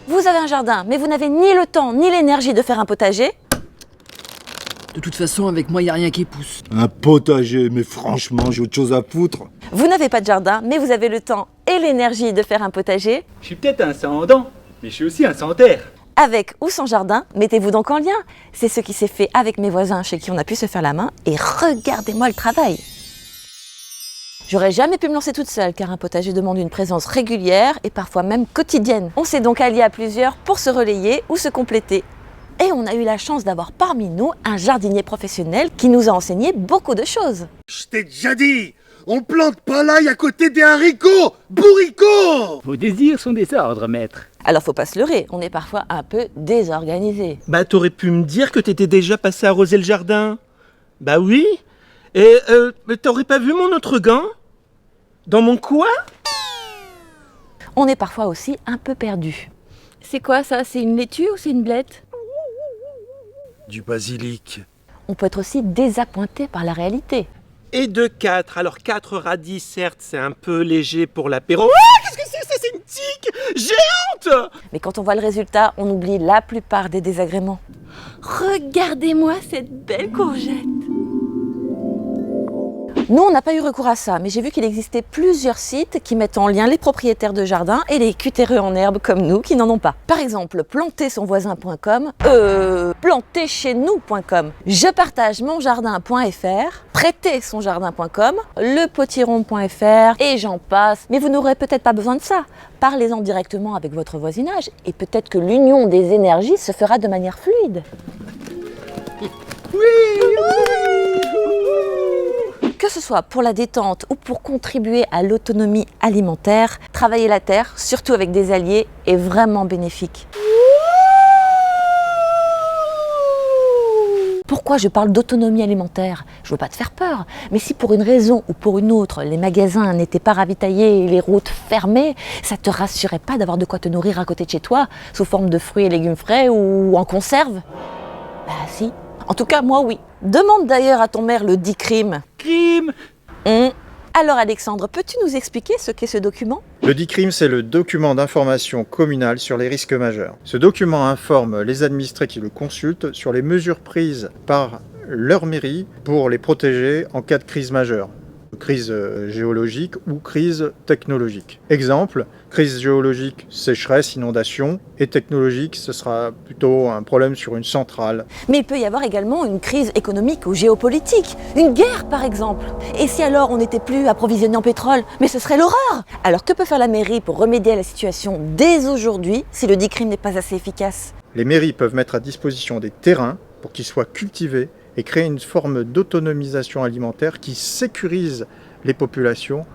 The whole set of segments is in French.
Vous avez un jardin, mais vous n'avez ni le temps ni l'énergie de faire un potager. De toute façon, avec moi, y a rien qui pousse. Un potager, mais franchement, j'ai autre chose à foutre. Vous n'avez pas de jardin, mais vous avez le temps et l'énergie de faire un potager. Je suis peut-être un sans-dents, mais je suis aussi un sans-terre. Avec ou sans jardin, mettez-vous donc en lien. C'est ce qui s'est fait avec mes voisins chez qui on a pu se faire la main. Et regardez-moi le travail. J'aurais jamais pu me lancer toute seule car un potager demande une présence régulière et parfois même quotidienne. On s'est donc alliés à plusieurs pour se relayer ou se compléter. Et on a eu la chance d'avoir parmi nous un jardinier professionnel qui nous a enseigné beaucoup de choses. Je t'ai déjà dit, on plante pas l'ail à côté des haricots, bourricots. Vos désirs sont des ordres, maître. Alors faut pas se leurrer, on est parfois un peu désorganisé. Bah t'aurais pu me dire que t'étais déjà passé arroser le jardin. Bah oui. Et t'aurais pas vu mon autre gant? Dans mon coin? On est parfois aussi un peu perdu. C'est quoi ça? C'est une laitue ou c'est une blette? Du basilic. On peut être aussi désappointé par la réalité. Et de 4. Alors 4 radis, certes, c'est un peu léger pour l'apéro. Ah, qu'est-ce que c'est ça? C'est une tique géante! Mais quand on voit le résultat, on oublie la plupart des désagréments. Regardez-moi cette belle courgette! Nous, on n'a pas eu recours à ça, mais j'ai vu qu'il existait plusieurs sites qui mettent en lien les propriétaires de jardins et les cutéreux en herbe comme nous qui n'en ont pas. Par exemple, plantersonvoisin.com, planterchez-nous.com, jepartagemonjardin.fr, prêtersonjardin.com, lepotiron.fr et j'en passe. Mais vous n'aurez peut-être pas besoin de ça. Parlez-en directement avec votre voisinage et peut-être que l'union des énergies se fera de manière fluide. Que ce soit pour la détente ou pour contribuer à l'autonomie alimentaire, travailler la terre, surtout avec des alliés, est vraiment bénéfique. Pourquoi je parle d'autonomie alimentaire? Je veux pas te faire peur, mais si pour une raison ou pour une autre, les magasins n'étaient pas ravitaillés et les routes fermées, ça te rassurait pas d'avoir de quoi te nourrir à côté de chez toi, sous forme de fruits et légumes frais ou en conserve? Bah si. En tout cas, moi oui. Demande d'ailleurs à ton maire le dit crime. Crime. Alors Alexandre, peux-tu nous expliquer ce qu'est ce document? Le DICRIM, c'est le document d'information communal sur les risques majeurs. Ce document informe les administrés qui le consultent sur les mesures prises par leur mairie pour les protéger en cas de crise majeure. Crise géologique ou crise technologique. Exemple, crise géologique, sécheresse, inondation, et technologique, ce sera plutôt un problème sur une centrale. Mais il peut y avoir également une crise économique ou géopolitique, une guerre par exemple. Et si alors on n'était plus approvisionné en pétrole? Mais ce serait l'horreur! Alors que peut faire la mairie pour remédier à la situation dès aujourd'hui si le DICRIM n'est pas assez efficace? Les mairies peuvent mettre à disposition des terrains pour qu'ils soient cultivés et créer une forme d'autonomisation alimentaire qui sécurise les populations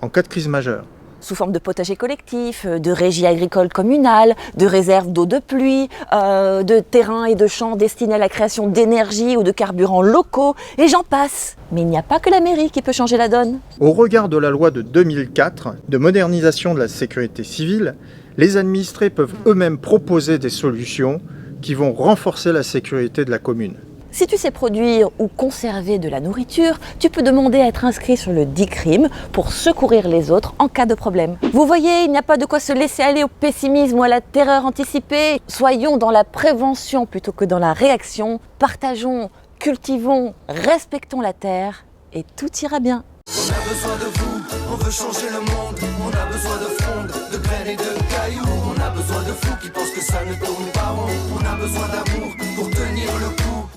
en cas de crise majeure. Sous forme de potager collectif, de régie agricole communale, de réserves d'eau de pluie, de terrains et de champs destinés à la création d'énergie ou de carburants locaux, et j'en passe. Mais il n'y a pas que la mairie qui peut changer la donne. Au regard de la loi de 2004 de modernisation de la sécurité civile, les administrés peuvent eux-mêmes proposer des solutions qui vont renforcer la sécurité de la commune. Si tu sais produire ou conserver de la nourriture, tu peux demander à être inscrit sur le DICRIM pour secourir les autres en cas de problème. Vous voyez, il n'y a pas de quoi se laisser aller au pessimisme ou à la terreur anticipée. Soyons dans la prévention plutôt que dans la réaction. Partageons, cultivons, respectons la terre et tout ira bien. On a besoin de vous, on veut changer le monde. On a besoin de fronde, de graines et de cailloux. On a besoin de fous qui pensent que ça ne tourne pas rond. On a besoin d'amour pour